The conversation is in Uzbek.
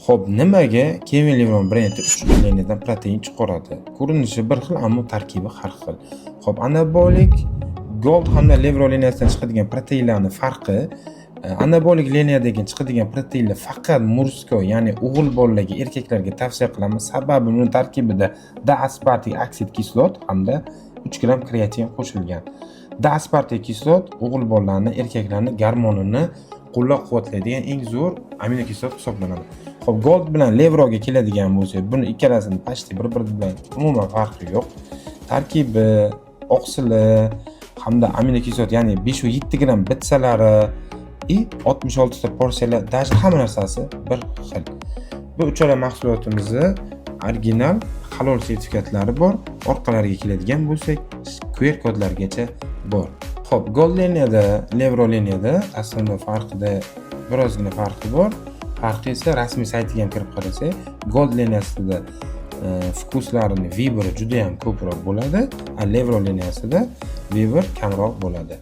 Xo'p, nimaga Kevin Levron brendi ushbu liniyadan protein chiqaradi? Ko'rinishi bir xil, ammo tarkibi har xil. Xo'p, anabolik Gold hamda Levron liniyasidan chiqadigan proteinlarning farqi, anabolik liniyadagi chiqadigan proteinlar faqat mursko, ya'ni o'g'il bolalarga, erkaklarga tavsiya qilamiz. Sababi uning tarkibida D-aspartik oksid kislot hamda 3 gram kreatin qo'shilgan. D-aspartik kislot o'g'il bolalarning, erkaklarning gormonini qo'llab-quvvatlaydigan eng zo'r aminokislot hisoblanadi. Xo'p, Gold bilan Levroga keladigan bo'lsak, buni ikkalasini pashti bir-biri bilan umuman farqi yo'q. Tarkibi, oqsili hamda aminokislot, ya'ni 5 va 7 gram bitsalari 66 ta porsiyalar, даже hamma narsasi bir xil. Bu uchala mahsulotimizni original halol sertifikatlari bor. Orqalariga keladigan bo'lsak, QR kodlargacha bor. Xo'p, Gold liniyada, Levron liniyada aslida farqida birozgina farqi bor. Farqi esa rasmiy saytiga ham kirib qarasak, Gold liniyasida fokuslarini Viber juda ham ko'proq bo'ladi, a Levron liniyasida Viber kamroq bo'ladi.